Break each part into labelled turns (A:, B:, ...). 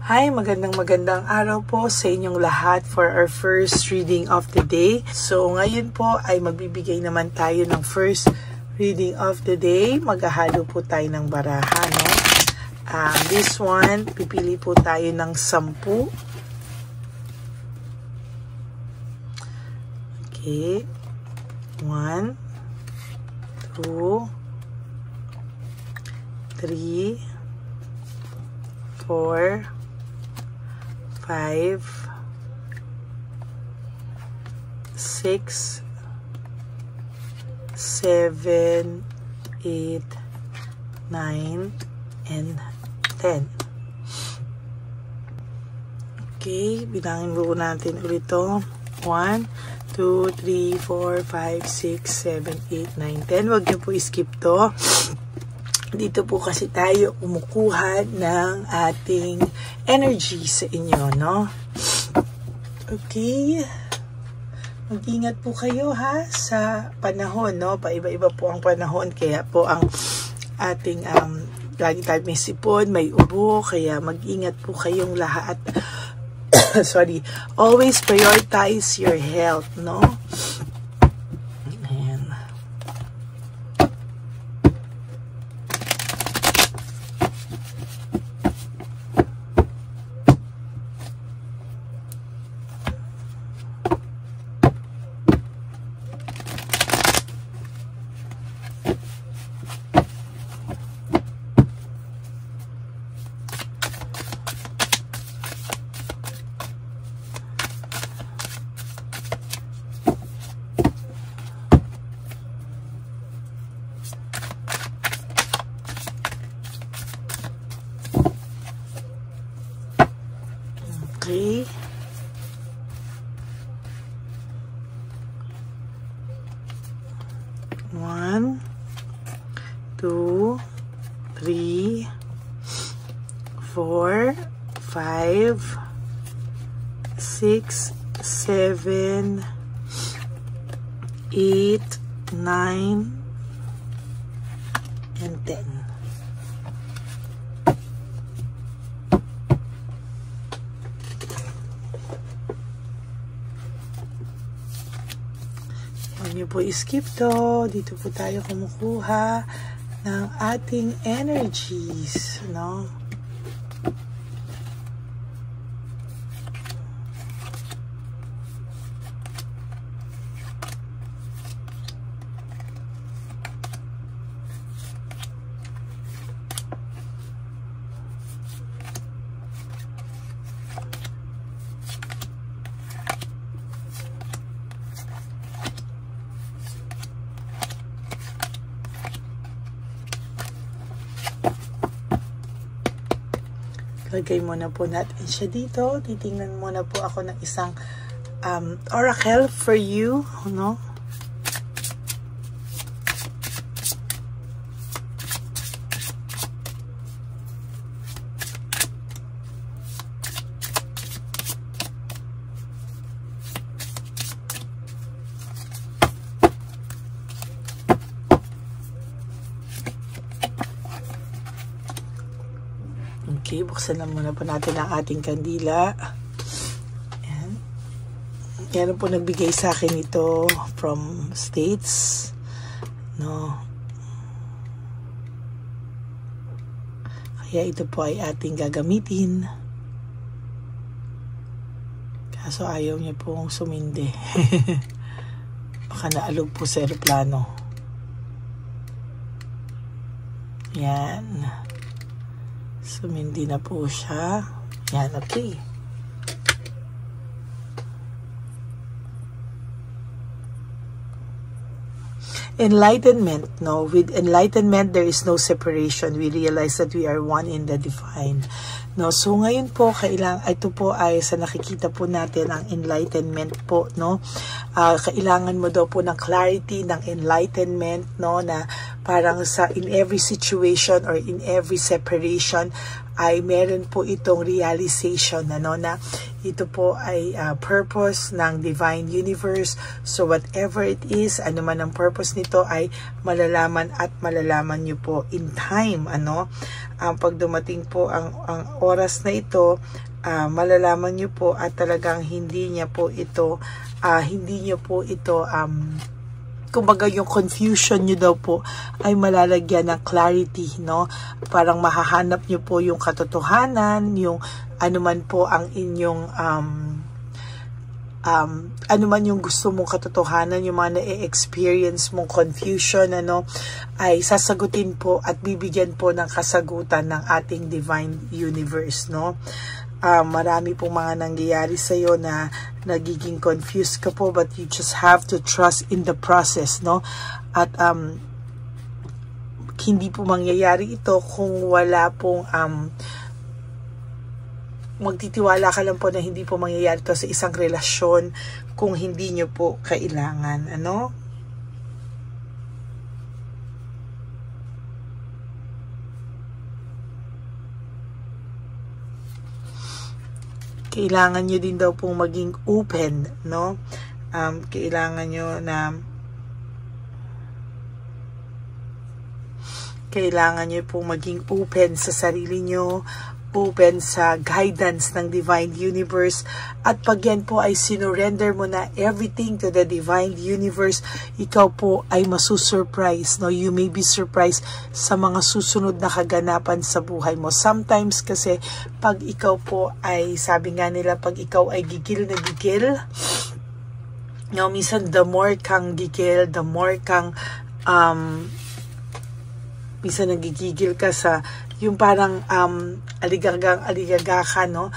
A: Hi, magandang araw po sa inyong lahat for our first reading of the day. So ngayon po ay magbibigay naman tayo ng first reading of the day. Maghahalo po tayo ng baraha, no? This one, pipili po tayo ng 10. Okay. 1, 2, 3, 4, 5, 6, 7, 8, 9, and 10. Okay, bilangin mo natin ulit ito. 1, 2, 3, 4, 5, 6, 7, 8, 9, 10. Huwag niyo po i-skip to. Dito po kasi tayo kumukuha ng ating energy sa inyo, no? Okay. Mag-ingat po kayo, ha, sa panahon, no? Paiba-iba po ang panahon, kaya po ang ating, lagi tayo may sipon, may ubo, kaya mag-ingat po kayong lahat. Sorry. Always prioritize your health, no? Okay. One, 2, 3, 4, 5, 6, 7, 8, 9, and 10. Huwag niyo po i-skip to. Dito po tayo kumukuha ng ating energies, no? Lagay muna po natin siya dito. Titingnan muna po ako ng isang oracle for you, no? Okay, buksan na muna po natin ang ating kandila. Ayan. Yan po nagbigay sa akin ito from States. No. Kaya ito po ay ating gagamitin. Kaso ayaw niya pong sumindi. Baka naalog po sa aeroplano. Yan. Sumindi na po siya. Yan, okay. Enlightenment, no? With enlightenment, there is no separation. We realize that we are one in the divine. No, so ngayon po ito po ay sa nakikita po natin ang enlightenment po, no. Kailangan mo daw po ng clarity, ng enlightenment, no, na parang in every situation or in every separation, ay meron po itong realization, ano, na ito po ay purpose ng Divine Universe. So whatever it is, ano man ang purpose nito, ay malalaman at malalaman nyo po in time, ano. Pag dumating po ang oras na ito, malalaman nyo po at talagang hindi nyo po ito kumbaga yung confusion nyo daw po ay malalagyan ng clarity, no? Parang mahahanap nyo po yung katotohanan, yung ano man po ang inyong ano man yung gusto mong katotohanan, yung mga na-experience mong confusion, ano, ay sasagutin po at bibigyan po ng kasagutan ng ating Divine Universe, no? Marami pong mga nangyayari sa'yo na nagiging confused ka po, but you just have to trust in the process, no? At hindi po mangyayari ito kung wala pong magtitiwala ka lang po na hindi po mangyayari ito sa isang relasyon kung hindi nyo po kailangan, ano? Kailangan nyo din daw pong maging open, no? Kailangan nyo pong maging open sa sarili nyo, open sa guidance ng Divine Universe. At pag yan po ay sinurrender mo na everything to the Divine Universe, ikaw po ay masusurprise, no? You may be surprised sa mga susunod na kaganapan sa buhay mo. Sometimes kasi pag ikaw po ay, sabi nga nila, pag ikaw ay gigil na gigil, no, minsan the more kang gigil, the more kang minsan nagigigil ka sa yung parang aligaga ka, no?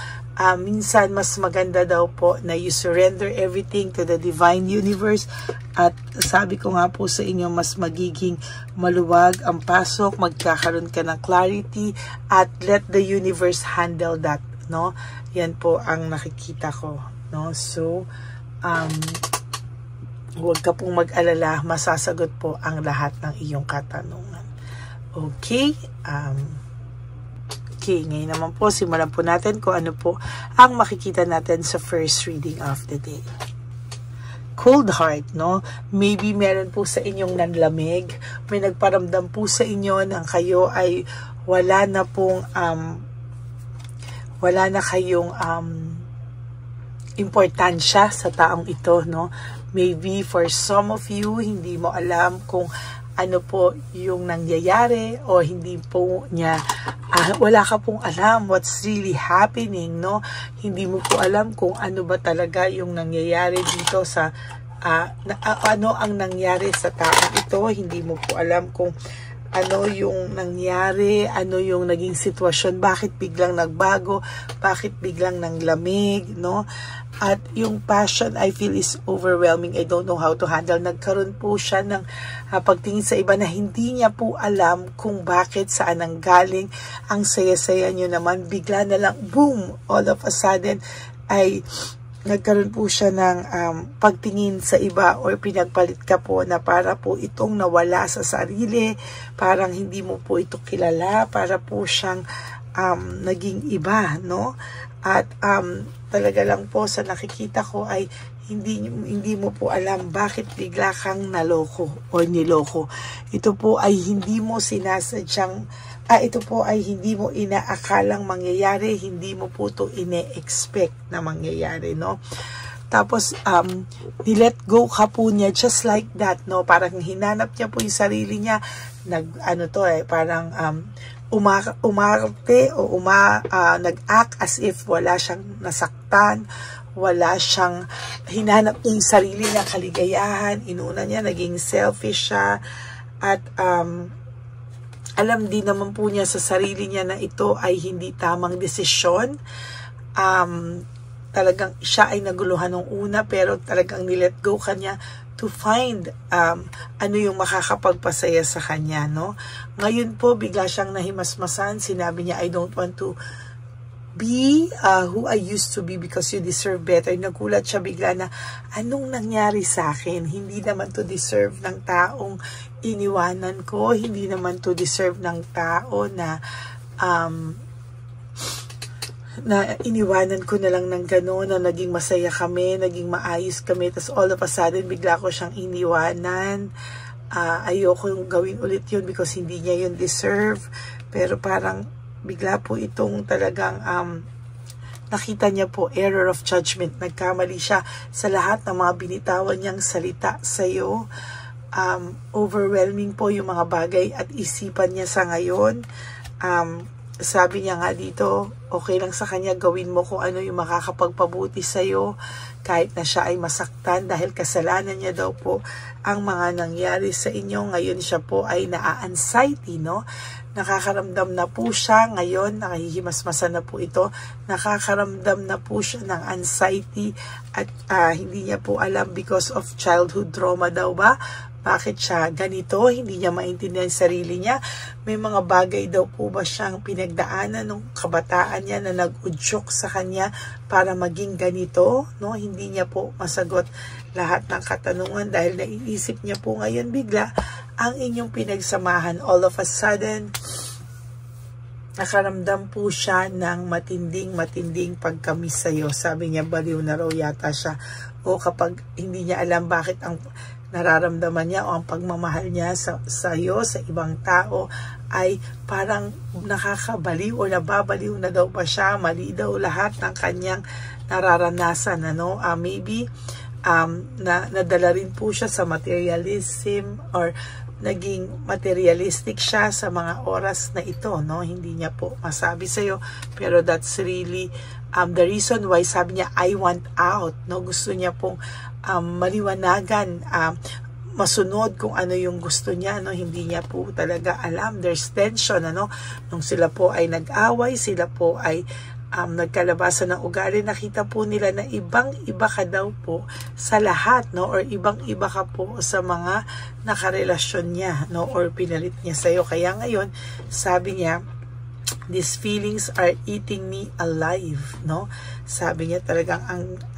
A: Minsan mas maganda daw po na you surrender everything to the Divine Universe. At sabi ko nga po sa inyo, mas magiging maluwag ang pasok, magkakaroon ka ng clarity, at let the universe handle that, no? Yan po ang nakikita ko, no? So huwag ka pong mag-alala, masasagot po ang lahat ng iyong katanungan. Okay? Okay, ngayon naman po, simulan po natin kung ano po ang makikita natin sa first reading of the day. Cold heart, no? Maybe meron po sa inyong nanlamig, may nagparamdam po sa inyo nang kayo ay wala na kayong importansya sa taong ito, no? Maybe for some of you, hindi mo alam kung ano po yung nangyayari, o hindi po niya, wala ka pong alam what's really happening, no? Hindi mo po alam kung ano ba talaga yung nangyayari dito sa, ano ang nangyari sa taong ito. Hindi mo po alam kung ano yung nangyari, ano yung naging sitwasyon, bakit biglang nagbago, bakit biglang nanglamig, no? At yung passion, I feel, is overwhelming. I don't know how to handle. Nagkaroon po siya ng pagtingin sa iba na hindi niya po alam kung bakit, saan ang galing. Ang saya-saya nyo naman, bigla na lang, boom, all of a sudden, ay nagkaroon po siya ng pagtingin sa iba, or pinagpalit ka po na para po itong nawala sa sarili, parang hindi mo po ito kilala, para po siyang naging iba, no? At talaga lang po sa nakikita ko ay hindi mo po alam bakit bigla kang naloko o niloko. Ito po ay hindi mo sinasadyang, ito po ay hindi mo inaakalang mangyayari, hindi mo po ito ine-expect na mangyayari, no? Tapos, ni-let go ka po niya just like that, no? Parang hinanap niya po yung sarili niya, parang umarte o nag-act as if wala siyang nasaktan, wala siyang hinanap yung sarili niya kaligayahan, inuna niya, naging selfish siya, at alam din naman po niya sa sarili niya na ito ay hindi tamang desisyon. Talagang siya ay naguluhan nung una, pero talagang nilet go kanya to find ano yung makakapagpasaya sa kanya, no? Ngayon po, bigla siyang nahimasmasan. Sinabi niya, I don't want to be who I used to be because you deserve better. Nagulat siya bigla na, anong nangyari sa akin? Hindi naman to deserve ng taong iniwanan ko. Hindi naman to deserve ng tao na na iniwanan ko na lang ng gano'n, na naging masaya kami, naging maayos kami, tapos all of a sudden, bigla ko siyang iniwanan. Ayoko yung gawin ulit yun because hindi niya yun deserve. Pero parang bigla po itong talagang nakita niya po error of judgment. Nagkamali siya sa lahat ng mga binitawan niyang salita sa'yo. Overwhelming po yung mga bagay at isipan niya sa ngayon. Sabi niya nga dito, okay lang sa kanya, gawin mo kung ano yung makakapagpabuti sa'yo, kahit na siya ay masaktan dahil kasalanan niya daw po ang mga nangyari sa inyo. Ngayon siya po ay naa-anxiety, no? Nakakaramdam na po siya ngayon, nakahihimasmasan na po ito, nakakaramdam na po siya ng anxiety at hindi niya po alam because of childhood trauma daw ba? Bakit siya ganito? Hindi niya maintindihan sarili niya. May mga bagay daw po ba siyang pinagdaanan nung kabataan niya na nag-udyok sa kanya para maging ganito? No? Hindi niya po masagot lahat ng katanungan dahil naiisip niya po ngayon bigla ang inyong pinagsamahan. All of a sudden, nakaramdam po siya ng matinding pagkamis sa'yo. Sabi niya, baliw na raw yata siya. O kapag hindi niya alam bakit ang nararamdaman niya o ang pagmamahal niya sa iyo, sa ibang tao, ay parang nakakabaliw o nababaliw na daw pa siya. Mali daw lahat ng kanyang nararanasan. Maybe nadala rin po siya sa materialism or naging materialistic siya sa mga oras na ito, no? Hindi niya po masabi sa iyo, pero that's really the reason why sabi niya, I want out, no? Gusto niya pong maliwanagan, masunod kung ano yung gusto niya, no? Hindi niya po talaga alam. There's tension, ano? Nung sila po ay nag-away, sila po ay nagkalabasan ng ugali, nakita po nila na ibang-iba ka daw po sa lahat, no? Or ibang-iba ka po sa mga nakarelasyon niya, no? Or pinalit niya sa'yo. Kaya ngayon, sabi niya, these feelings are eating me alive, no? Sabi niya talagang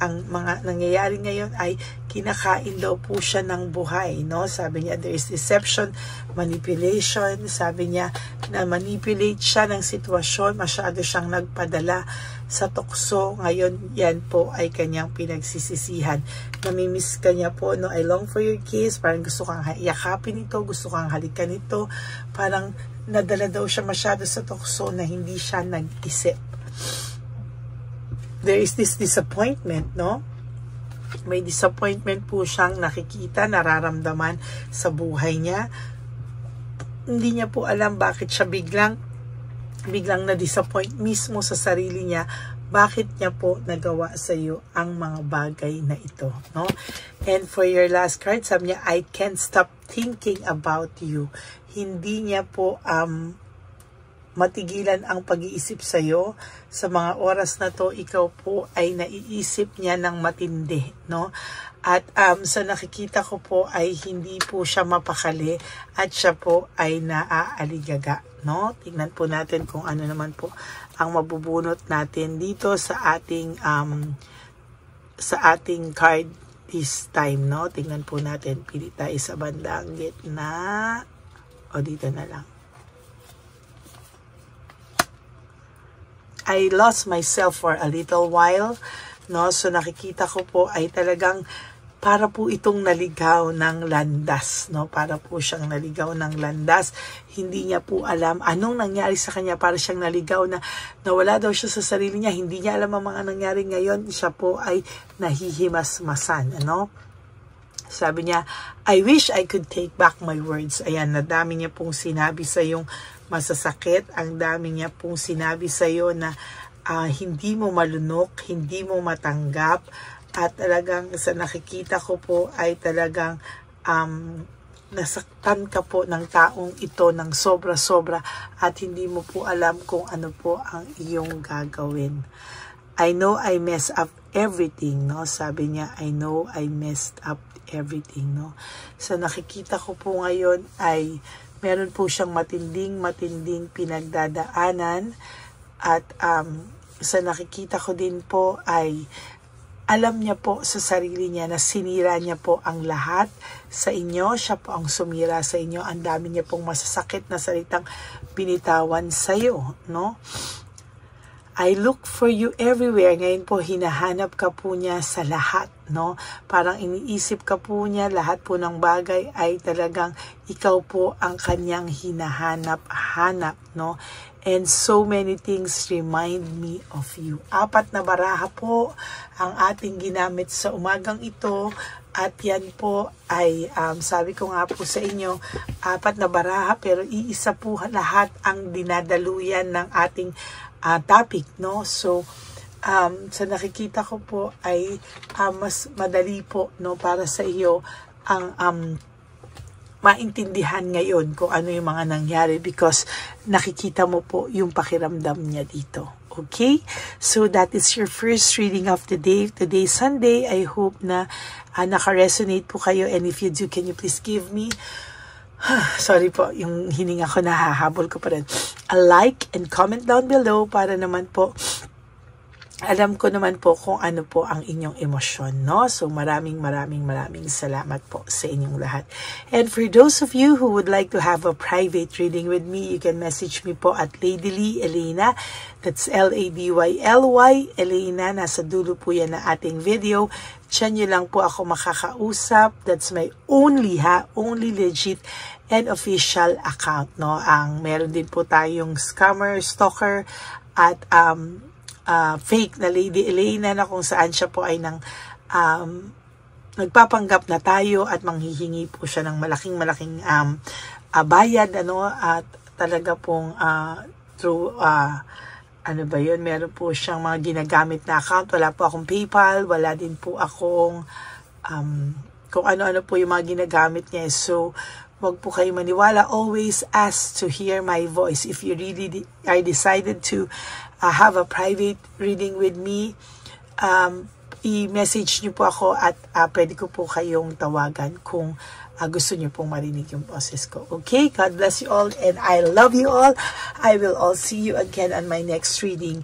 A: ang mga nangyayari ngayon ay kinakain daw po siya ng buhay, no? Sabi niya there is deception, manipulation. Sabi niya na manipulate siya ng sitwasyon, masyado siyang nagpadala sa tukso. Ngayon yan po ay kanyang pinagsisisihan. Namimiss ka niya po, no? I long for your kiss, parang gusto kang yakapin ito, gusto kang halikan ito, parang nadala daw siya masyado sa tukso na hindi siya nag-isip. There is this disappointment, no? May disappointment po siyang nakikita, nararamdaman sa buhay niya. Hindi niya po alam bakit siya biglang na-disappoint mismo sa sarili niya. Bakit niya po nagawa sa iyo ang mga bagay na ito, no? And for your last card, sabi niya, I can't stop thinking about you. Hindi niya po matigilan ang pag-iisip sa iyo. Sa mga oras na to, ikaw po ay naiisip niya ng matindi, no? At sa nakikita ko po ay hindi po siya mapakali at siya po ay naaaligaga, no? Tingnan po natin kung ano naman po ang mabubunot natin dito sa ating card this time, no? Tingnan po natin, pili tayo sa bandang gitna o dito na lang. I lost myself for a little while, no? So nakikita ko po ay talagang para po itong naligaw ng landas, no? Para po siyang naligaw ng landas. Hindi niya po alam anong nangyari sa kanya, para siyang naligaw na nawala daw siya sa sarili niya. Hindi niya alam ang mga nangyari ngayon. Siya po ay nahihimasmasan, ano? Sabi niya, I wish I could take back my words. Ayan, nadami niya pong sinabi sa yung masasakit. Ang dami niya pong sinabi sa iyo na hindi mo malunok, hindi mo matanggap. At talagang sa nakikita ko po ay talagang nasaktan ka po ng taong ito ng sobra-sobra at hindi mo po alam kung ano po ang iyong gagawin. I know I messed up everything, no? Sabi niya, I know I messed up everything, no? Sa nakikita ko po ngayon ay meron po siyang matinding pinagdadaanan at sa nakikita ko din po ay alam niya po sa sarili niya na sinira niya po ang lahat sa inyo. Siya po ang sumira sa inyo. Ang dami niya pong masasakit na salitang binitawan sa iyo, no? I look for you everywhere. Ngayon po, hinahanap ka po niya sa lahat, no? Parang iniisip ka po niya, lahat po ng bagay ay talagang ikaw po ang kanyang hinahanap-hanap, no? And so many things remind me of you. 4 na baraha po ang ating ginamit sa umagang ito. At yan po ay, sabi ko nga po sa inyo, 4 na baraha pero iisa po lahat ang dinadaluyan ng ating topic, no? So, sa nakikita ko po ay mas madali po, no, para sa iyo ang maintindihan ngayon kung ano yung mga nangyari because nakikita mo po yung pakiramdam niya dito. Okay? So, that is your first reading of the day. Today, Sunday. I hope na naka-resonate po kayo. And if you do, can you please give me, sorry po, yung hininga ko nahahabol ko pa rin, a like and comment down below para naman po alam ko naman po kung ano po ang inyong emosyon, no? So, maraming salamat po sa inyong lahat. And for those of you who would like to have a private reading with me, you can message me po at Ladyly Elena. That's Ladyly Elena. Nasa dulo po yan na ating video. Diyan nyo lang po ako makakausap. That's my only legit and official account, no? Meron din po tayong scammer, stalker, at fake na Lady Elena na kung saan siya po ay nagpapanggap na tayo at manghihingi po siya ng malaking bayad, ano, at talaga pong through ano ba yun, meron po siyang mga ginagamit na account. Wala po akong PayPal, wala din po akong kung ano-ano po yung mga ginagamit niya. So, wag po kayo maniwala. Always ask to hear my voice. If you really are decided to have a private reading with me, i-message nyo po ako at pwede ko po kayong tawagan kung gusto nyo pong marinig yung boses ko. Okay? God bless you all and I love you all. I will all see you again on my next reading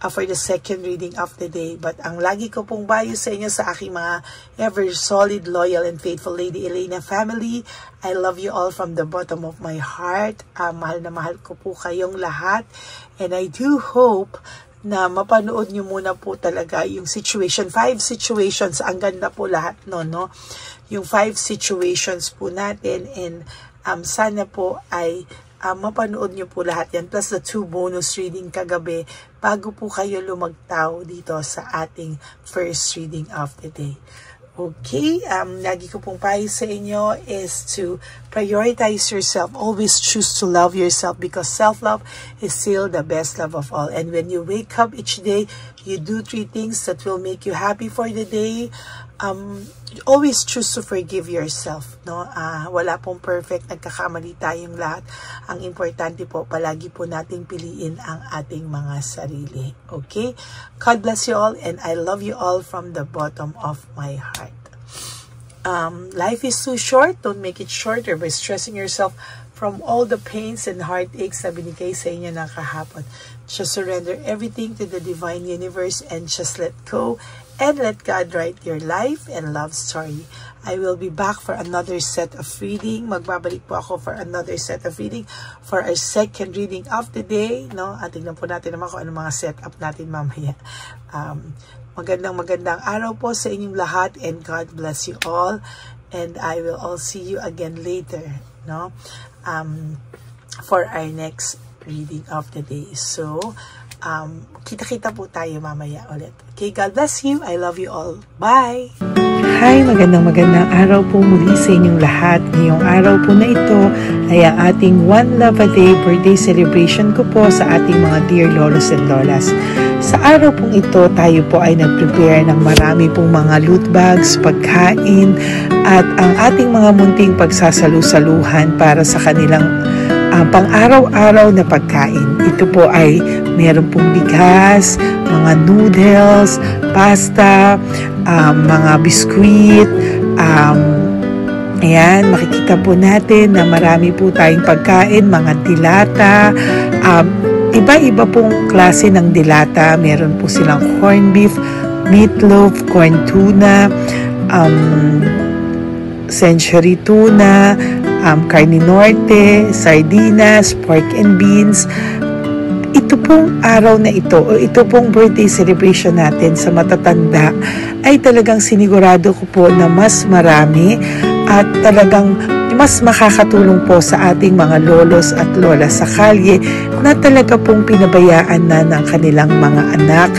A: for the second reading of the day. But ang lagi ko pong bayo sa inyo sa aking mga ever solid, loyal, and faithful Lady Elena family, I love you all from the bottom of my heart. Mahal na mahal ko po kayong lahat. And I do hope na mapanood nyo muna po talaga yung situation. 5 situations. Ang ganda po lahat, no? Yung 5 situations po natin. And sana po ay mapanood nyo po lahat yan. Plus the 2 bonus reading kagabi bago po kayo lumagtaw dito sa ating first reading of the day. Okay, lagi ko pong payo sa inyo is to prioritize yourself. Always choose to love yourself because self-love is still the best love of all. And when you wake up each day, you do 3 things that will make you happy for the day. Always choose to forgive yourself, no? Wala pong perfect, nagkakamali tayong lahat. Ang importante po, palagi po nating piliin ang ating mga sarili. Okay? God bless you all and I love you all from the bottom of my heart. Life is too short. Don't make it shorter by stressing yourself from all the pains and heartaches na binigay sa inyo ng kahapon. Just surrender everything to the divine universe and just let go. And let God write your life and love story. I will be back for another set of reading. Magbabalik po ako for another set of reading for our second reading of the day. No? At tingnan po natin naman kung ano mga setup natin mamaya. Magandang araw po sa inyong lahat and God bless you all. And I will all see you again later, no? For our next reading of the day. So, kita-kita po tayo mamaya ulit. Okay, God bless you. I love you all. Bye! Hi, magandang araw po muli sa inyong lahat. Ngayong araw po na ito ay ang ating One Love a Day birthday celebration ko po sa ating mga dear lolos and lolas. Sa araw pong ito, tayo po ay nag-prepare ng marami pong mga loot bags, pagkain, at ang ating mga munting pagsasalu-saluhan para sa kanilang pang-araw-araw na pagkain. Ito po ay meron pong bigas, mga noodles, pasta, mga biskuit, ayan, makikita po natin na marami po tayong pagkain, mga dilata, iba-iba pong klase ng dilata. Meron po silang corned beef, meatloaf, corn tuna, century tuna, carne norte, sardinas, pork and beans, ito pong araw na ito o ito pong birthday celebration natin sa matatanda ay talagang sinigurado ko po na mas marami at talagang mas makakatulong po sa ating mga lolos at lola sa kalye na talaga pong pinabayaan na ng kanilang mga anak,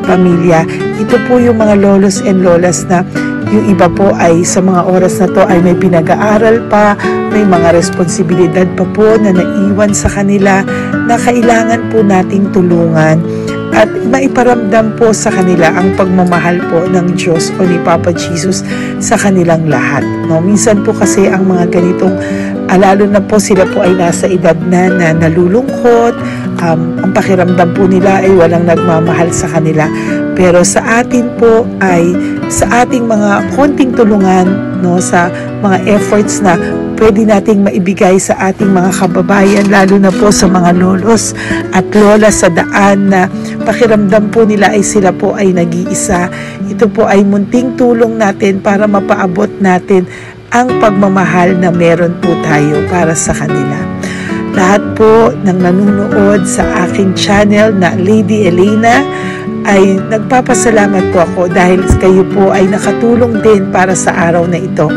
A: pamilya. Ito po yung mga lolos and lolas na yung iba po ay sa mga oras na to ay may pinag-aaral pa, may mga responsibilidad pa po na naiwan sa kanila na kailangan po nating tulungan at maiparamdam po sa kanila ang pagmamahal po ng Diyos o ni Papa Jesus sa kanilang lahat. No? Minsan po kasi ang mga ganitong, lalo na po sila po ay nasa edad na nalulungkot, ang pakiramdam po nila ay walang nagmamahal sa kanila. Pero sa atin po ay sa ating mga konting tulungan, no, sa mga efforts na pwede nating maibigay sa ating mga kababayan, lalo na po sa mga lolos at lola sa daan na pakiramdam po nila ay sila po ay nag-iisa. Ito po ay munting tulong natin para mapaabot natin ang pagmamahal na meron po tayo para sa kanila. Lahat po ng nanonood sa aking channel na Lady Elena ay nagpapasalamat po ako dahil kayo po ay nakatulong din para sa araw na ito.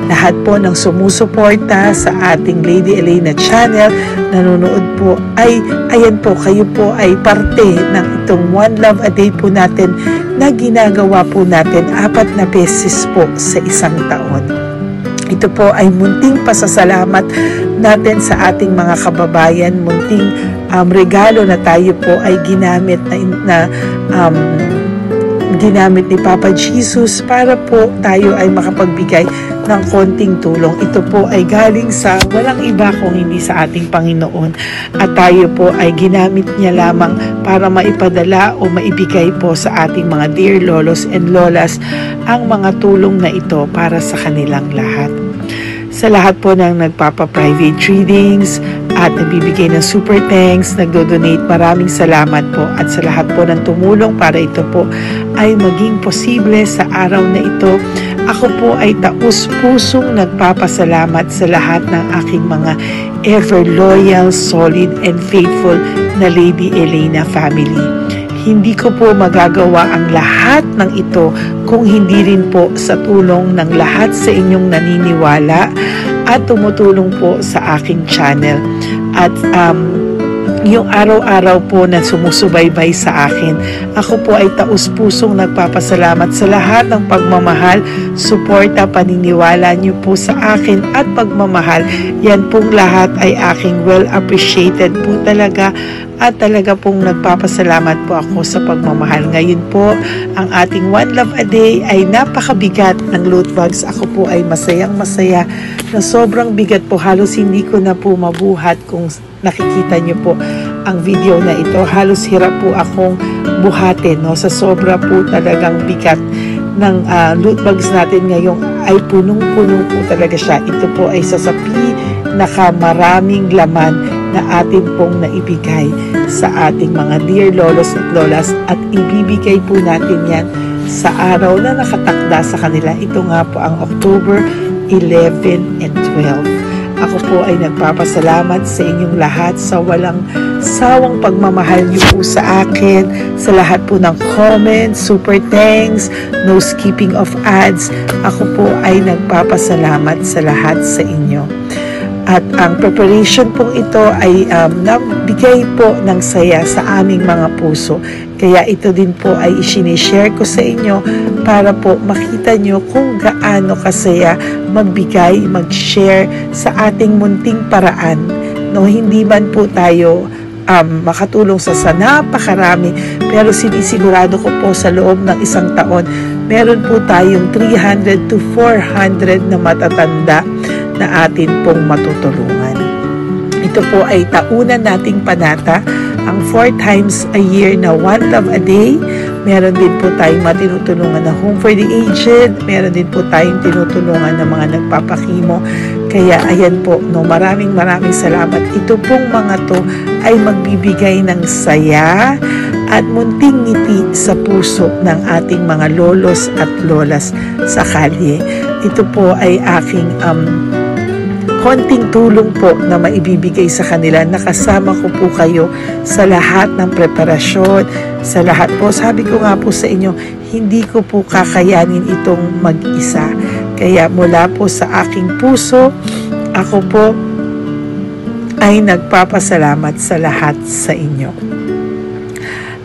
A: Lahat po ng sumusuporta sa ating Lady Elena channel, nanonood po ay, ayan po, kayo po ay parte ng itong One Love a Day po natin na ginagawa po natin 4 na beses po sa isang taon. Ito po ay munting pasasalamat natin sa ating mga kababayan, munting regalo na tayo po ay ginamit ginamit ni Papa Jesus para po tayo ay makapagbigay ng konting tulong. Ito po ay galing sa walang iba kung hindi sa ating Panginoon at tayo po ay ginamit niya lamang para maipadala o maibigay po sa ating mga dear lolos and lolas ang mga tulong na ito para sa kanilang lahat. Sa lahat po ng nagpapa-private readings at nagbibigay ng super thanks, nagdo-donate, maraming salamat po. At sa lahat po ng tumulong para ito po ay maging posible sa araw na ito, ako po ay taus-pusong nagpapasalamat sa lahat ng aking mga ever loyal, solid, and faithful na Lady Elena family. Hindi ko po magagawa ang lahat ng ito kung hindi rin po sa tulong ng lahat sa inyong naniniwala at tumutulong po sa aking channel. At yung araw-araw po na sumusubaybay sa akin, ako po ay taus-pusong nagpapasalamat sa lahat ng pagmamahal, suporta, paniniwala niyo po sa akin at pagmamahal. Yan pong lahat ay aking well appreciated po talaga. At talaga pong nagpapasalamat po ako sa pagmamahal. Ngayon po, ang ating One Love a Day ay napakabigat ng loot bags. Ako po ay masayang-masaya na sobrang bigat po. Halos hindi ko na po mabuhat kung nakikita niyo po ang video na ito. Halos hirap po akong buhatin, no? Sa sobra po talagang bigat ng loot bags natin ngayong ay punong-puno po talaga siya. Ito po ay sasapi nakamaraming laman na atin pong naibigay sa ating mga dear lolos at lolas at ibibigay po natin yan sa araw na nakatakda sa kanila. Ito nga po ang October 11 and 12. Ako po ay nagpapasalamat sa inyong lahat sa walang sawang pagmamahal niyo po sa akin, sa lahat po ng comments, super thanks, no skipping of ads. Ako po ay nagpapasalamat sa lahat sa inyo. At ang preparation pong ito ay nabigay po ng saya sa aming mga puso. Kaya ito din po ay isinishare ko sa inyo para po makita nyo kung gaano kasaya magbigay, mag-share sa ating munting paraan. No, hindi man po tayo makatulong sa napakarami, pero sinisigurado ko po sa loob ng isang taon, meron po tayong 300 to 400 na matatanda na atin pong matutulungan. Ito po ay taunan nating panata, ang 4 times a year na One Love a Day. Meron din po tayong matinutulungan na Home for the Aged, meron din po tayong tinutulungan ng mga nagpapakimo. Kaya ayan po, no, maraming salamat. Ito pong mga to ay magbibigay ng saya at munting ngiti sa puso ng ating mga lolos at lolas sa kalye. Ito po ay aking konting tulong po na maibibigay sa kanila. Nakasama ko po kayo sa lahat ng preparasyon, sa lahat po. Sabi ko nga po sa inyo, hindi ko po kakayanin itong mag-isa. Kaya mula po sa aking puso, ako po ay nagpapasalamat sa lahat sa inyo.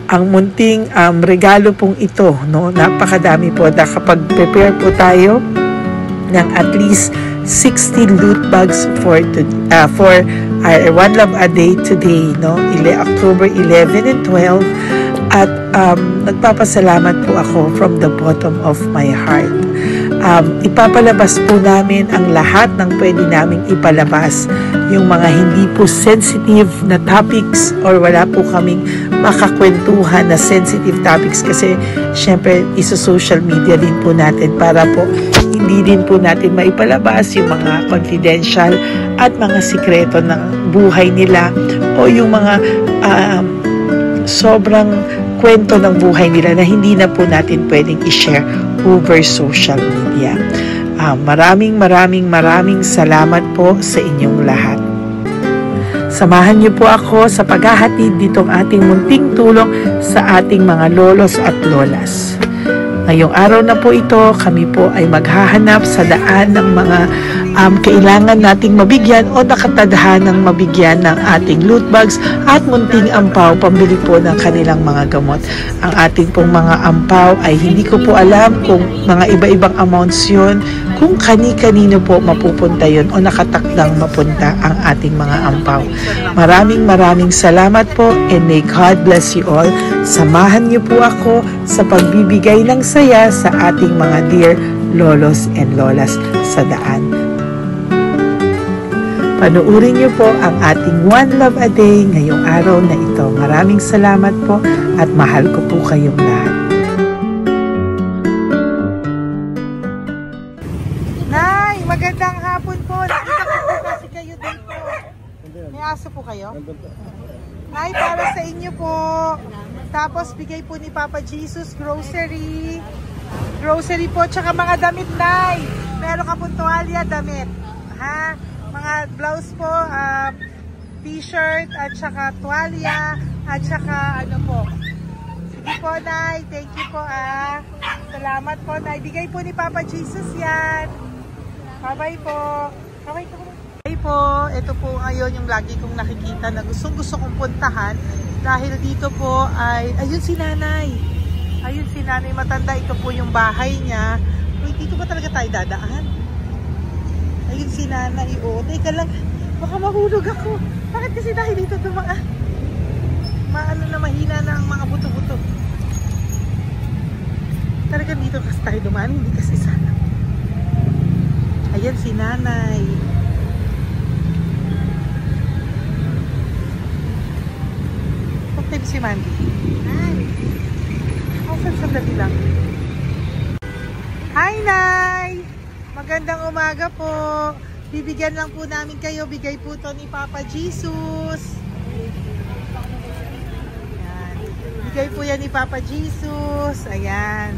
A: Ang munting regalo pong ito, no, napakadami po. Kapag prepare po tayo ng at least 60 loot bags for our One Love a Day today, no, October 11 and 12. At nagpapasalamat po ako from the bottom of my heart. Ipapalabas po namin ang lahat ng pwede naming ipalabas. Yung mga hindi po sensitive na topics or wala po kaming makakwentuhan na sensitive topics kasi syempre isa-social media din po natin para po hindi din po natin maipalabas yung mga confidential at mga sikreto ng buhay nila o yung mga sobrang kwento ng buhay nila na hindi na po natin pwedeng i-share over social media. Maraming salamat po sa inyong lahat. Samahan niyo po ako sa paghahatid ditong ating munting tulong sa ating mga lolos at lolas. Ngayong araw na po ito, kami po ay maghahanap sa daan ng mga kailangan nating mabigyan o nakatadhanang mabigyan ng ating loot bags at munting ampaw pambili po ng kanilang mga gamot. Ang ating pong mga ampaw ay hindi ko po alam kung mga iba-ibang amounts yun, kung kani-kanino po mapupunta yun o nakatakdang mapunta ang ating mga ampaw. Maraming salamat po and may God bless you all. Samahan niyo po ako sa pagbibigay ng saya sa ating mga dear lolos and lolas sa daan. Panuurin niyo po ang ating One Love a Day ngayong araw na ito. Maraming salamat po at mahal ko po kayong lahat. Nay, magandang hapon po. Nakita ko po kasi kayo dito. May aso po kayo? Nay, para sa inyo po. Tapos bigay po ni Papa Jesus grocery. Grocery po, tsaka mga damit, Nay. Meron ka po tuwalya, damit. Ha? Mga blouse po, t-shirt, at saka tuwalya, at saka ano po. Sige po, Nay. Thank you po, Salamat po, Nay. Bigay po ni Papa Jesus yan. Bye-bye po. Bye-bye po. Bye po. Ito po ngayon yung lagi kong nakikita na gusto kong puntahan. Dahil dito po ay, ayun si Nanay. Ayun si Nanay matanda. Ito po yung bahay niya. Uy, dito ba talaga tayo dadaan? Ayun si Nanay. O, teka lang. Baka mahulog ako. Bakit kasi dahil dito dumaan? Mahina na ang mga buto-buto. Talaga dito kasi tayo dumaan. Hindi kasi sana. Ayan si Nanay. Okay si Mandy. Hi. Sandali lang. Hi, Nay! Magandang umaga po. Bibigyan lang po namin kayo. Bigay po to ni Papa Jesus. Ayan. Bigay po yan ni Papa Jesus. Ayan.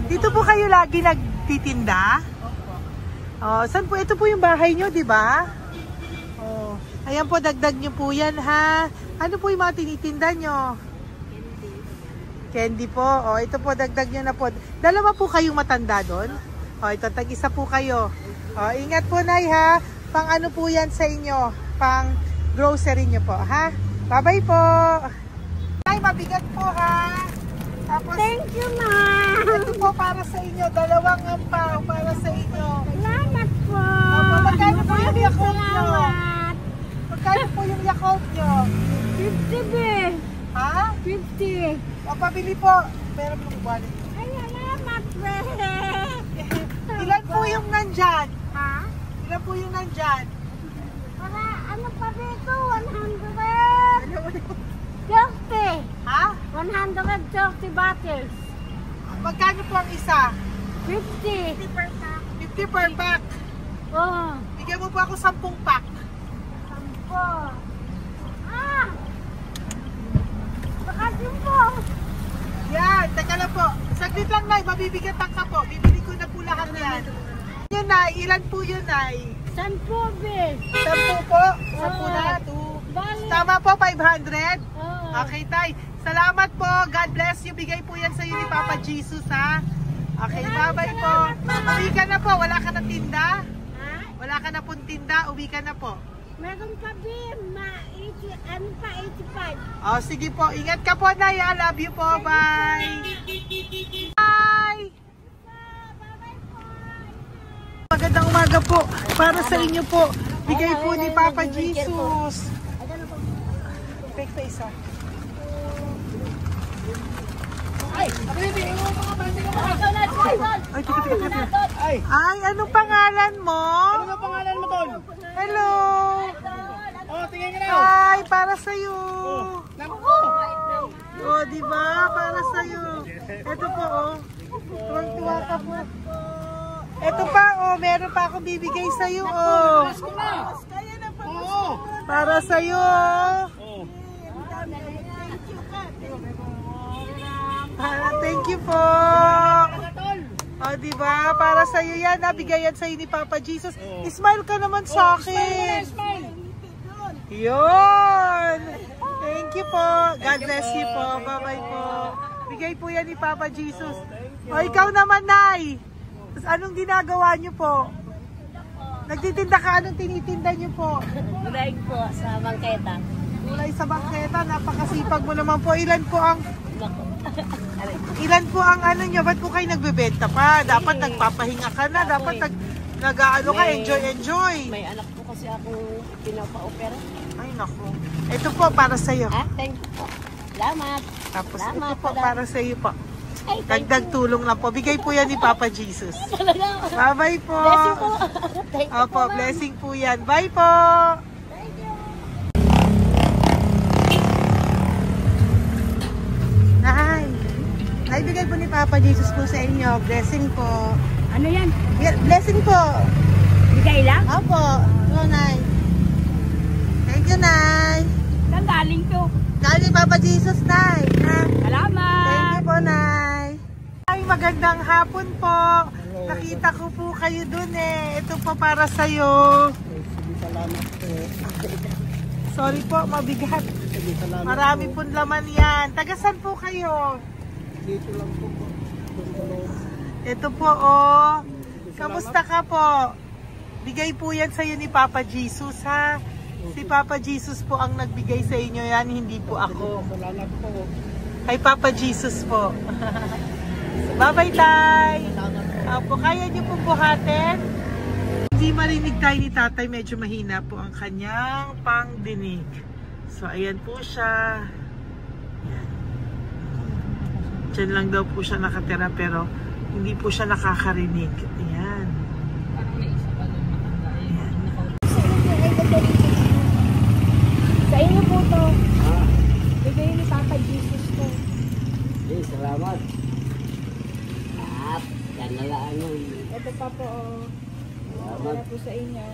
A: Dito po kayo lagi nagtitinda? Oh, saan po? Ito po yung bahay nyo, di ba? Oh. Ayan po, dagdag nyo po yan, ha? Ano po yung mga tinitinda nyo? Candy po. O, ito po, dagdag nyo na po. Dalawa po kayong matanda doon. O, ito, tag-isa po kayo. O, ingat po, Nay, ha? Pang ano po yan sa inyo? Pang grocery nyo po, ha? Bye-bye po. Nay, mabigat po, ha? Tapos, thank you, Ma. Ito po para sa inyo. Dalawang ampaw para sa inyo. Salamat po. Opo, magkano po yung Yakult nyo? Magkano po yung Yakult nyo? 50, be. Ha? 50. O, pabili po. Meron pong wallet. Ay, salamat, be. Ilan po yung nandyan? Ha? Ilan po yung nandyan? Para, ano pa dito? 100. 30. Ha? 130 bottles. Magkano po ang isa? 50. 50 per pack. 50 per pack. Oo. Bigyan mo po ako 10 pack. 10. Bakasyon po. Yan, teka lang po. Saglit lang, Nay. Mabibigatan ka po. Bibili ko na po lahat yan. Yun, Nay. Ilan po yun, Nay?
B: 10 be.
A: 10 po. 10 na. Tama po, 500? Okay, tay. Salamat po. God bless you. Bigay po yan sa iyo ni Papa Jesus, ha? Okay, bye-bye po. Uwi ka na po. Wala ka na tinda? Wala ka na pong tinda. Uwi ka na po.
B: Meron pa be. Ano pa, 85.
A: Oh, sige po. Ingat ka po, Nay. I love you po. Bye. Bye. Magandang umaga po. Para sa inyo po. Bigay po ni Papa Jesus. Take pa isa. Ay, anong pangalan mo?
C: Ano pangalan mo, Tol?
A: Hello.
C: Oh, tingin ka na.
A: Hi, para sa iyo.
C: Naku.
A: Oh, di ba? Para sa iyo. Ito po, oh. Tuwang-tuwa ka po. Ito pa, oh, meron pa akong bibigay sa iyo, oh.
C: Oo.
A: Para sa iyo. Thank you po. Oh, di ba? Para sa iyo yan, nabigay yan sa iyo ni Papa Jesus. Smile ka naman sa akin. Yun. Thank you po. God bless you po. Bye-bye po. Bigay po yan ni Papa Jesus. O, ikaw naman, Nay. Anong ginagawa niyo po? Nagtitinda ka? Anong tinitinda niyo po?
B: Gulay po sa bangketa.
A: Gulay sa bangketa. Napakasipag mo naman po. Ilan po ang ano nyo? Ba't po kayo nagbebenta pa? Dapat nagpapahinga ka na. Dapat nag-ano ka, enjoy.
B: May anak po kasi akong pinapa-opera.
A: Ay, naku. Ito po, para sa'yo.
B: Thank you po. Salamat.
A: Tapos
B: Salamat,
A: ito po, para sa'yo po.
B: Ay,
A: Dagdag tulong lang po. Bigay po yan ni Papa Jesus. Bye-bye po.
B: Blessing po. Thank you
A: Opo,
B: po,
A: blessing po yan. Bye po.
B: Thank you.
A: Naibigay po ni Papa Jesus po sa inyo. Blessing po.
B: Ano yan?
A: Blessing po.
B: Bigay lang?
A: Opo. So, Nay. Thank you, Nay.
B: Saan galing to?
A: Galing Papa Jesus, Nay.
B: Salamat.
A: Thank you po, Nay. Ay, magandang hapon po. Nakita ko po kayo dun eh. Ito po para sa'yo.
C: Salamat po.
A: Sorry po, mabigat. Marami pong laman yan. Tagasan po kayo?
C: Dito lang po po.
A: Ito po, oh. Kamusta ka po? Bigay po yan sa'yo ni Papa Jesus, ha? Si Papa Jesus po ang nagbigay sa inyo yan, hindi po ako.
C: Salamat po.
A: Kay Papa Jesus po. Bye-bye, Tay. Opo, kaya niyo po buhatin? Hindi marinig tayo ni Tatay, medyo mahina po ang kanyang pangdinig. So, ayan po siya. Ayan. Diyan lang daw po siya nakatira pero hindi po siya nakakarinig. Ayan. Ayan.
B: Sa inyo po to. Bigay ni Papa Jesus to.
C: Okay, salamat. Yan na lang yun.
B: Ito pa po. Para po sa inyo.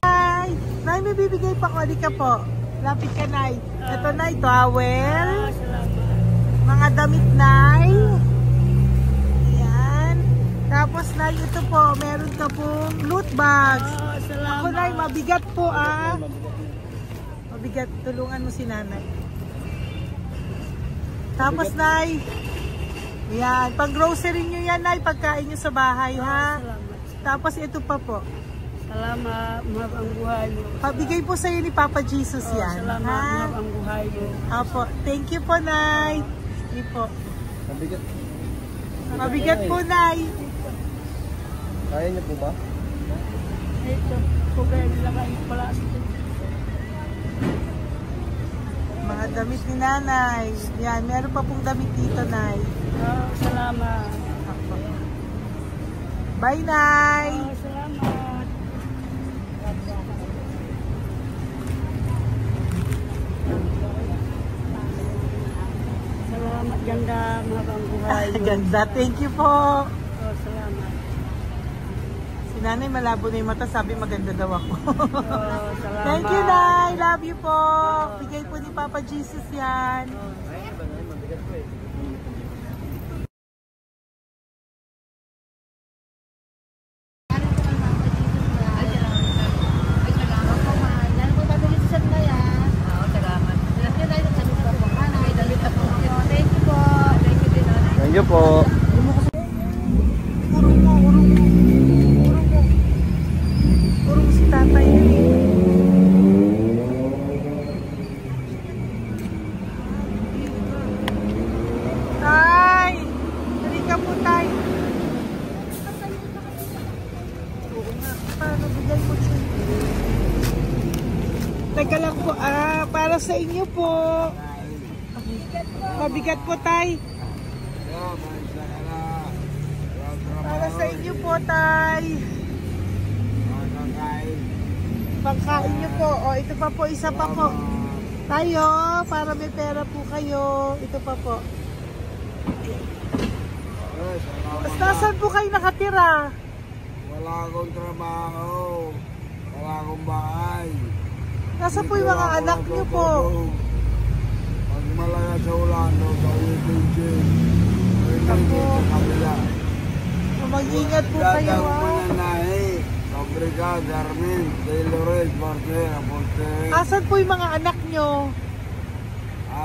A: Nay! Nay, may bibigay pa ko. Di ka po. Lapit ka, Nay. Ito, Nay, towel. Mga damit, Nay. Ayan. Tapos, Nay, ito po. Meron ka pong loot bags. Ako, Nay, mabigat po, ah. Mabigat. Tulungan mo si Nanay. Tapos, Nay. Ayan. Pang-grocery nyo yan, Nay. Pagkain nyo sa bahay, ha? Tapos, ito pa po.
B: Salamat, mahal ang buhay mo.
A: Pabigay po sa'yo ni Papa Jesus yan.
B: Salamat, mahal ang buhay mo.
A: Apo. Thank you po, Nay. Hindi po.
C: Mabigat.
A: Mabigat po, Nay.
C: Kaya niyo po ba?
B: Ito, kugay nila kayo pala.
A: Mga damit ni Nanay. Yan, meron pa pong damit dito, Nay.
B: Salamat.
A: Apo. Bye, Nay.
B: Salamat. Salamat, ganda, mahal ang buhay mo.
A: Ganda. Thank you po.
B: Salamat.
A: Si Nanay malabo na yung mata. Sabi maganda daw ako.
B: Salamat.
A: Thank you, Nay. Love you po. Bigay po ni Papa Jesus yan.
C: Mabigat po eh. Thank you po.
A: Urong mo. Urong si tatay yun eh. Tay! Halika po, tay. Oo nga. Paano bigay mo siya? Teka lang po. Para sa inyo po. Mabigat po, tay. Para sa inyo po, tay. Pagkain nyo po. O, ito pa po, isa pa po. Tayo, para may pera po kayo. Ito pa po. Nasaan po kayo nakatira?
C: Wala akong trabaho. Wala akong bahay.
A: Nasa po yung mga anak nyo po?
C: Pag malaya sa ulan, sa UPG.
A: Ako.
C: Sa kabila.
A: Mag-ingat po kayo,
C: Dadang
A: ha?
C: mananahi. Fabrika, Garmin, Taylorage, Bartera, Portere.
A: Asan po yung mga anak nyo?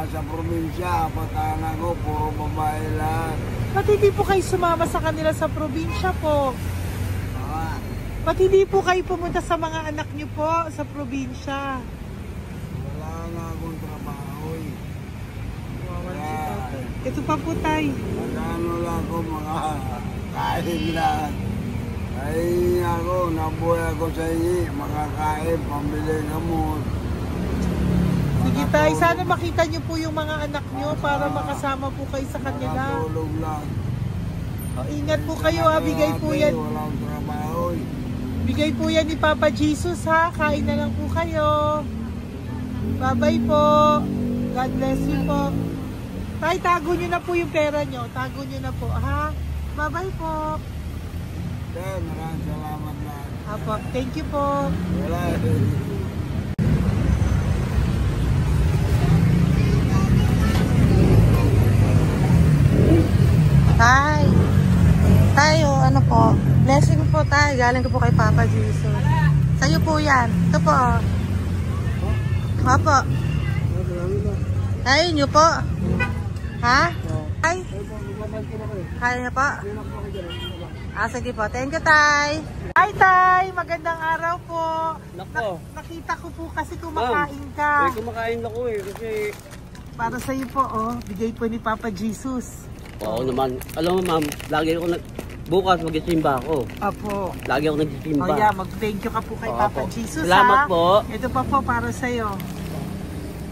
C: Sa probinsya, patanan ko, puro babae lahat.
A: Ba't hindi po kayo sumama sa kanila sa probinsya po?
C: Ah,
A: Ba't hindi po kayo pumunta sa mga anak nyo po sa probinsya?
C: wala nga akong trabaho eh.
A: Ito pa po, tay.
C: Magkano lang ako mga kain lang. Ay ako, nabuhay ako sa inyo, makakain, pambili gamot.
A: Sige, tay. Sana makita nyo po yung mga anak nyo para makasama po kayo sa kanila.
C: Makatulog lang.
A: O, ingat po kayo, ha. Bigay po yan.
C: Walang trabaho eh.
A: Bigay po yan ni Papa Jesus, ha. Kain na lang po kayo. Bye-bye po. God bless you po. Tay, tago nyo na po yung pera nyo. Tago nyo na po, ha. Bye-bye po.
C: Maraming salamat na.
A: Apo, thank you po.
C: Wala
A: Tay. Tayo, ano po? Blessing po tayo. Galing ko po kay Papa Jesus. Sa'yo po yan. Ito po. Apo. Tayo nyo po. Ha? Tay? Kaya niyo po? Sige po. Thank you, Tay. Hi, Tay. Magandang araw po.
C: Nako.
A: Nakita ko po kasi kumakain ka.
C: Kumakain ako eh, kasi...
A: Para sa'yo po, oh. Bigay po ni Papa Jesus.
D: Oo naman. Alam mo ma'am, lagi ako bukas magsisimba ako.
A: Apo.
D: Lagi ako nagsisimba.
A: Oh yeah, mag-thank you ka po kay Papa
D: Opo.
A: Jesus,
D: Salamat
A: ha?
D: po.
A: Ito pa po para sa'yo.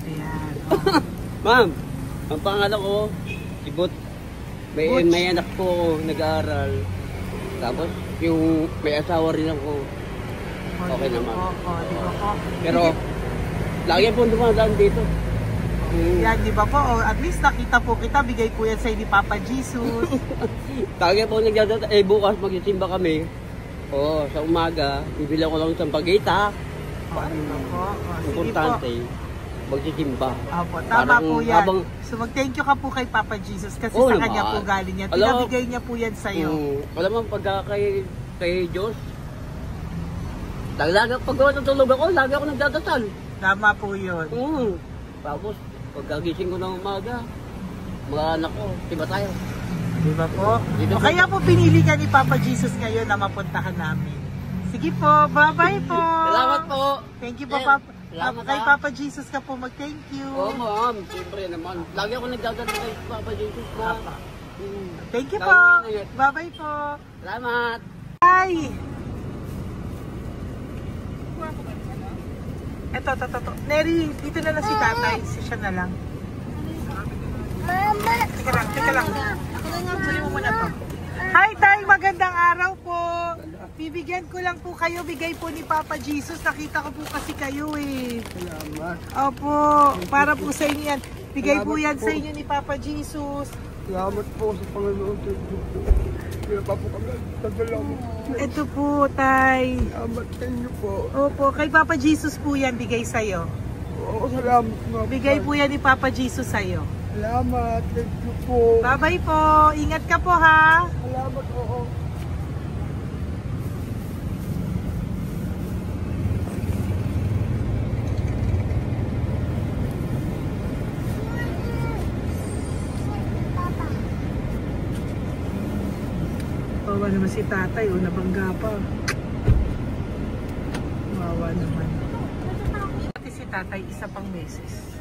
A: Ayan. Oh.
D: Ma'am, ang pangalan ko, si Butch.
A: Butch.
D: May anak ko nag-aaral. Tapos yung may asawa rin ako. Okay
A: di ba
D: naman.
A: po? Di ba po?
D: Pero lagi po dumadaan dito.
A: Yan, di ba po? At least nakita po kita, bigay po yan sa'yo ni Papa Jesus.
D: Lagi po nagdadaan. Bukas magsisimba kami. Oo, sa umaga, bibili ko lang isang pagita.
A: Di ba po? Sige po.
D: Importante, magsisimba.
A: Opo, tama
D: Parang
A: po yan.
D: habang-
A: So mag-thank you ka po kay Papa Jesus kasi
D: Oo
A: sa
D: naman.
A: kanya po galing yan.
D: Alam mo-
A: Pinabigay niya po yan sa'yo.
D: Alam mo, pagka kay Diyos, lagi pag natulog ako, lagi ako nagdadasal.
A: Tama po yun.
D: Tapos, pagkagising ko ng umaga, mga anak ko, diba tayo?
A: Di ba po?
D: Dito
A: O
D: po.
A: kaya po pinili ka ni Papa Jesus ngayon na mapuntahan namin. Sige po, bye-bye po.
D: Salamat po.
A: Thank you po,
D: Sir,
A: Papa.
D: salamat,
A: Kay
D: ha.
A: Papa Jesus ka po mag-thank you.
D: Oo, ma'am. Siyempre naman. Lagi ako nagdadasal kay Papa Jesus po.
A: Papa. Thank you
D: Lagi
A: po.
D: ingat.
A: Bye-bye po.
D: Salamat.
A: Bye. Eto. Neri, dito na lang si tatay. Siya na lang.
B: Mama!
A: Teka lang. Sali mo muna to. Hi, Tay! Magandang araw po. Bibigyan ko lang po kayo. Bigay po ni Papa Jesus. Nakita ko po kasi kayo eh.
C: Salamat.
A: Opo. Para po sa inyo yan. Bigay po yan sa inyo ni Papa Jesus.
C: Salamat po sa Panginoon. Kaya pa po kami nagdalaman.
A: Ito po, Tay.
C: Salamat sa inyo po.
A: Opo. Kay Papa Jesus po yan. Bigay sa'yo.
C: Oo, salamat nga.
A: Bigay po yan ni Papa Jesus sa'yo.
C: Salamat. Thank you po.
A: Bye-bye po. Ingat ka po, ha?
C: Salamat po.
A: Kawawa naman si tatay, o nabangga pa. Kawawa naman. Pati si tatay, isa pang beses.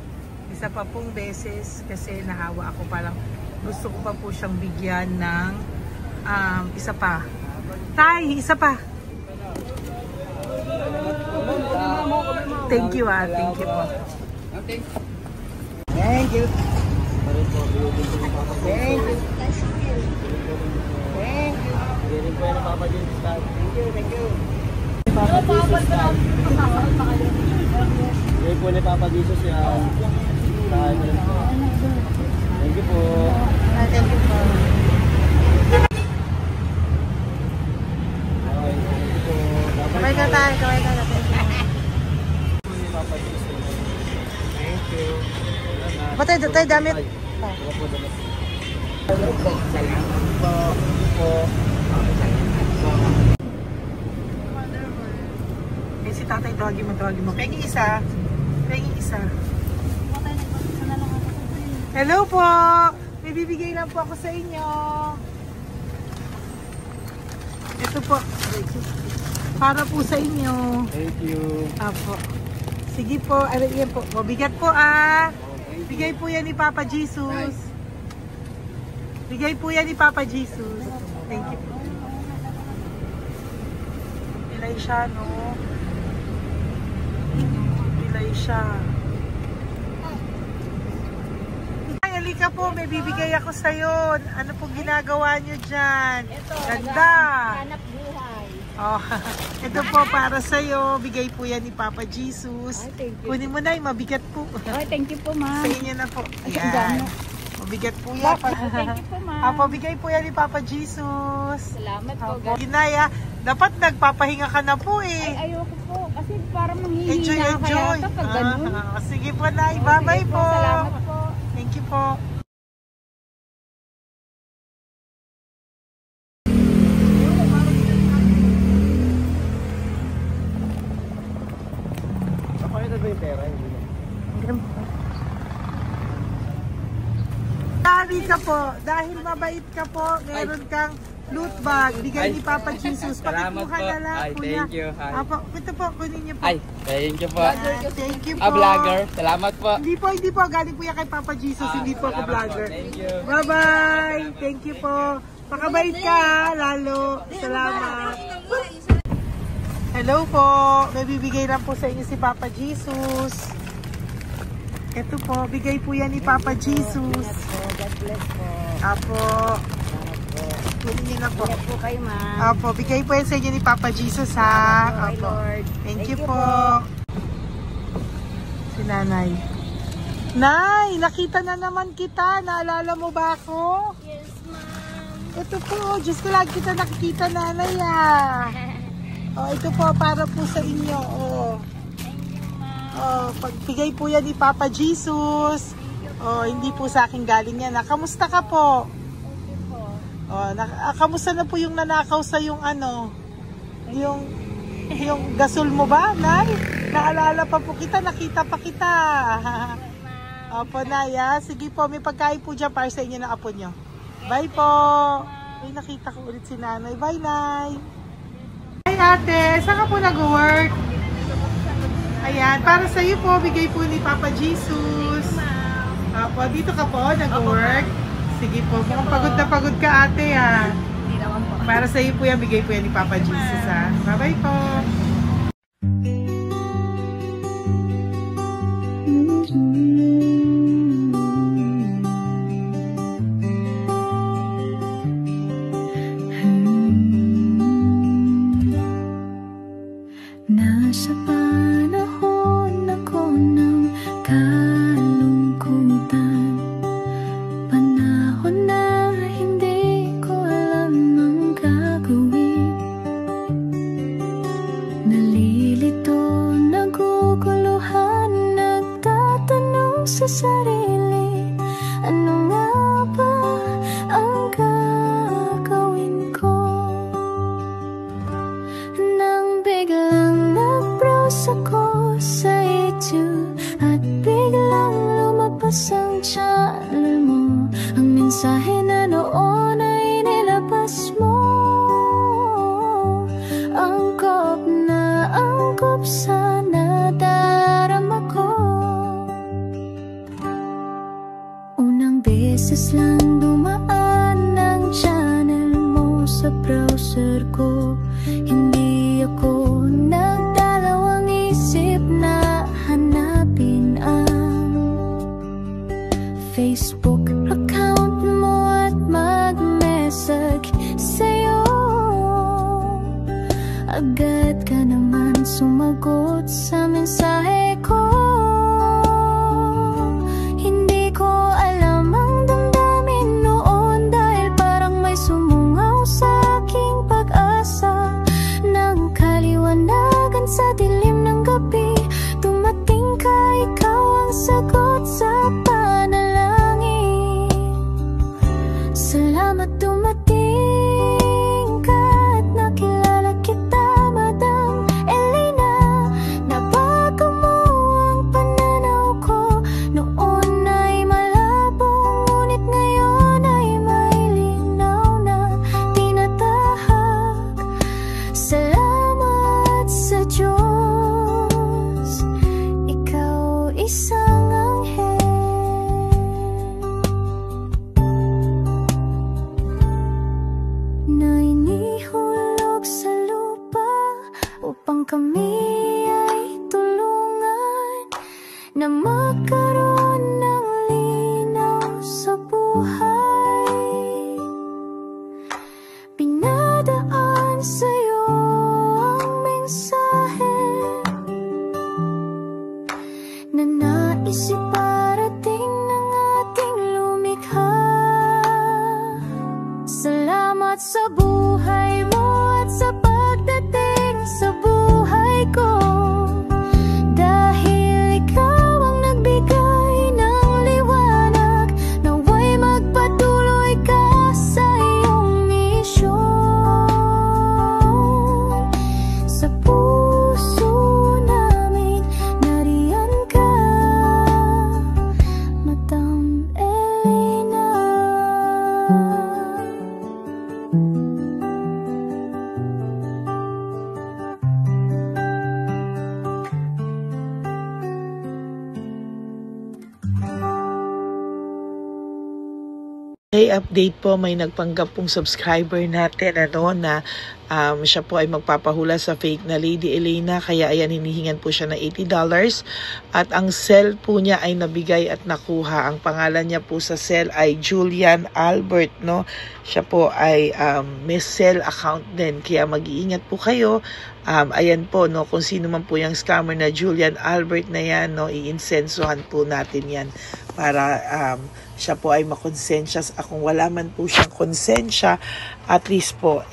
A: Isa pa pong beses kasi nahawa ako, parang gusto ko pa po siyang bigyan ng isa pa. Tay, isa pa. Thank you thank you po.
D: Okay.
C: Thank you.
D: Thank you. Thank you. Galing po yan ang Papa Jesus. Thank you, thank you. Papa Jesus. Galing po ni Papa Jesus yan. Thank you po.
A: Thank you po. Kamay ka tayo, kamay ka tayo.
D: Papa Jesus. Thank you.
A: Patay, tayo damit. Eh, si tatay, tawagin mo. Pengi isa. Hello po! May bibigay lang po ako sa inyo. Ito po. Para po sa inyo.
D: Thank you.
A: Apo. Sige po, yan po. Mabigat po Bigay po yan ni Papa Jesus. Bigay po yan ni Papa Jesus. Thank you po. Pilay siya, no? Pilay siya. Ay, halika po. May bibigay ako sa'yo. Ano po ginagawa nyo dyan? Ganda.
B: Hanap buhay.
A: Oh, ito po para sa'yo. Bigay po yan ni Papa Jesus.
B: Ay, thank you.
A: Kunin mo na, mabigat po.
B: Ay, thank you po, ma'am.
A: Sa inyo na po.
B: Ay, ang
A: Ayan.
B: dami.
A: Mabigat po yan.
B: Thank you po, ma'am.
A: Apo, bigay po yan ni Papa Jesus.
B: Salamat po,
A: Apo,
B: guys.
A: Ginaya, dapat nagpapahinga ka na po eh.
B: Ay, ayoko po. Kasi parang manghihina
A: Enjoy.
B: kaya kapag ganun.
A: Sige po, Nay. Bye-bye
B: Sige
A: po.
B: Salamat po.
A: Thank you po.
D: Pakita ba yung pera?
A: Dahil ka po, dahil mabait ka po, meron kang loot bag, bigay ni Papa Jesus.
D: Salamat
A: Pakikuha
D: po.
A: na lang,
D: Ay,
A: kuya.
D: thank you. Ay.
A: Apo, ito po, kunin niyo po.
D: Ay, thank you po.
A: Thank you po.
D: Vlogger. Salamat po.
A: Hindi po, galing po yan kay Papa Jesus, hindi po ako
D: Salamat
A: vlogger.
D: po. Thank you.
A: Bye-bye! Thank you po. Pakabait ka, lalo. Salamat. Hello po. May bibigay lang po sa inyo si Papa Jesus. Ito po, bigay po yan ni Papa Jesus.
B: God bless po.
A: Apo. Kunin niyo na po.
B: Ingat po kayo, ma'am.
A: Apo, bigay po yan sa inyo ni Papa Jesus ha.
B: Salamat po,
A: Apo.
B: Lord.
A: Thank you po. Si Nanay. Nay, nakita na naman kita. Naalala mo ba ako?
B: Yes, ma'am.
A: Ito po, Diyos ko lagi kita nakikita, Nanay Oh, ito po, para po sa inyo. Oh. Pagbigay po yan ni Papa Jesus. Hindi po sa akin galing yan. Kamusta ka po? Kamusta na po yung nanakaw sa yung yung gasol mo ba, Nay? Naalala pa po kita, nakita pa kita. Opo, Nay, sige po, may pagkain po dyan para sa inyo ng apo nyo. Bye po. Ay, nakita ko ulit si Nanay. Bye, Nay. Hi, ate. Saan ka po nag-work? Ayan, para sa iyo po, bigay po ni Papa Jesus. Opo, dito ka po, nag-work. Sige po, mukhang pagod na pagod ka, ate,
B: Hindi naman po.
A: Para sa iyo po yan, bigay po yan ni Papa Jesus, Bye-bye po.
E: Nasa panahon ako ng kalungkutan, panahon na hindi ko alam ang gagawin. puser ko. Hindi ako nagdalawang isip na hanapin ang Facebook account mo at mag-message sa'yo. Agad ka naman sumagot sa mensahe ko. Hindi ko alam ang damdamin noon, dahil parang may sumungaw sa aking pag-asa. Nang kaliwanagan sa dilim ng gabi, dumating ka, ikaw ang sagot sa panalangin. Salamat dumating ka at nakilala kita, Madam Elena. Nabago mo ang pananaw ko. Noon ay malabo, ngunit ngayon ay may linaw na tinatahak. Salamat sa Diyos, ikaw isang anghel na inihulog sa lupa upang kami ay tulungan na magkaroon ng linaw sa buhay. Pinadaan sa'yo ang mensahe na nais iparating ng ating lumikha. Salamat sa buhay mo at sa pagdating sa buhay ko, dahil ikaw ang nagbigay ng liwanag. Nawa'y magpatuloy ka sa iyong misyon. Sa puso namin nariyan ka, Madam Elena.
A: Hey, update po, may nagpanggap pong subscriber natin na siya po ay magpapahula sa fake na Lady Elena, kaya ayan, hinihingan po siya na $80 at ang cell po niya ay nabigay at nakuha. Ang pangalan niya po sa cell ay Julian Albert, no? Siya po ay may cell account din, kaya mag-iingat po kayo. Ayan po, no, kung sino man po yung scammer na Julian Albert na yan, no, i-insensuhan po natin yan para siya po ay makonsensya. Kung wala man po siyang konsensya, at least po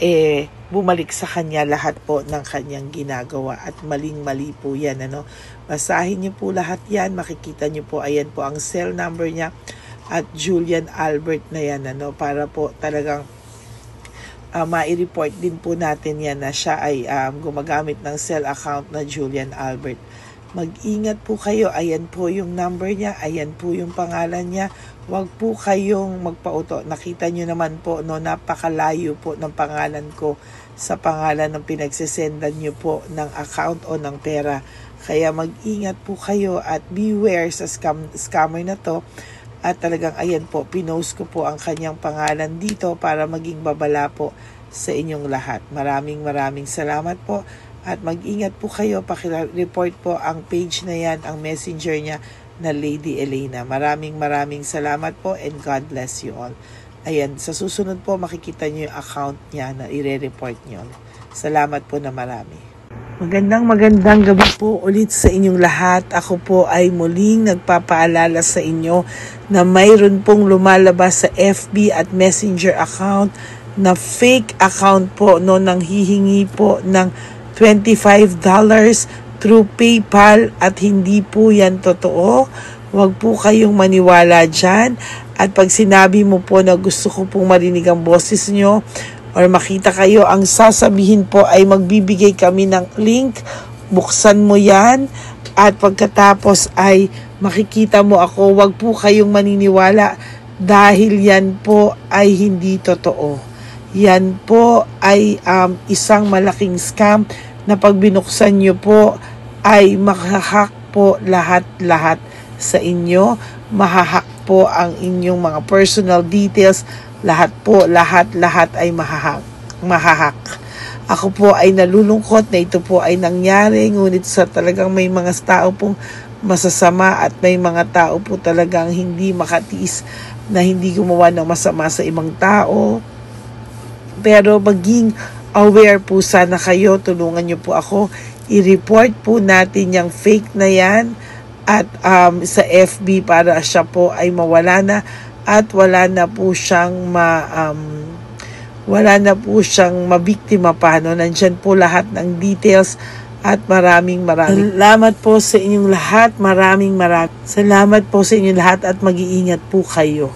A: bumalik sa kanya lahat po ng kanyang ginagawa, at maling-mali po yan, ano. Basahin niyo po lahat yan, makikita niyo po, ayan po ang cell number niya at Julian Albert na yan, ano, para po talagang ma-report din po natin yan na siya ay gumagamit ng cell account na Julian Albert. Mag-ingat po kayo, ayan po yung number niya, ayan po yung pangalan niya. Huwag po kayong magpauto. Nakita nyo naman po, no, napakalayo po ng pangalan ko sa pangalan ng pinagsesendan nyo po ng account o ng pera. Kaya mag-ingat po kayo at beware sa scammer na to. At talagang ayan po, pinost ko po ang kanyang pangalan dito para maging babala po sa inyong lahat. Maraming salamat po. At mag-ingat po kayo, pakireport po ang page na yan, ang messenger niya na Lady Elena. Maraming salamat po and God bless you all. Ayan, sa susunod po makikita niyo yung account niya na ire-report niyo. Salamat po na marami. Magandang gabi po ulit sa inyong lahat. Ako po ay muling nagpapaalala sa inyo na mayroon pong lumalabas sa FB at Messenger account na fake account po, no, nang hihingi po ng $25 through PayPal, at hindi po yan totoo. Huwag po kayong maniwala dyan. At pag sinabi mo po na gusto ko pong marinig ang boses nyo or makita kayo, ang sasabihin po ay magbibigay kami ng link, buksan mo yan, at pagkatapos ay makikita mo ako. Huwag po kayong maniniwala dahil yan po ay hindi totoo. Yan po ay isang malaking scam na pag binuksan nyo po ay mahahack po lahat sa inyo. Mahahack po ang inyong mga personal details. Lahat ay mahahack. mahahak. Ako po ay nalulungkot na ito po ay nangyari, ngunit sa talagang may mga tao pong masasama at may mga tao po talagang hindi makatiis na hindi gumawa ng masama sa ibang tao. Pero maging aware po sana kayo, tulungan niyo po ako, i-report po natin yung fake na yan at sa FB para siya po ay mawala na at wala na po siyang mabiktima pa. No? Nandyan po lahat ng details at maraming salamat po sa inyong lahat. Maraming salamat po sa inyong lahat at mag-iingat po kayo.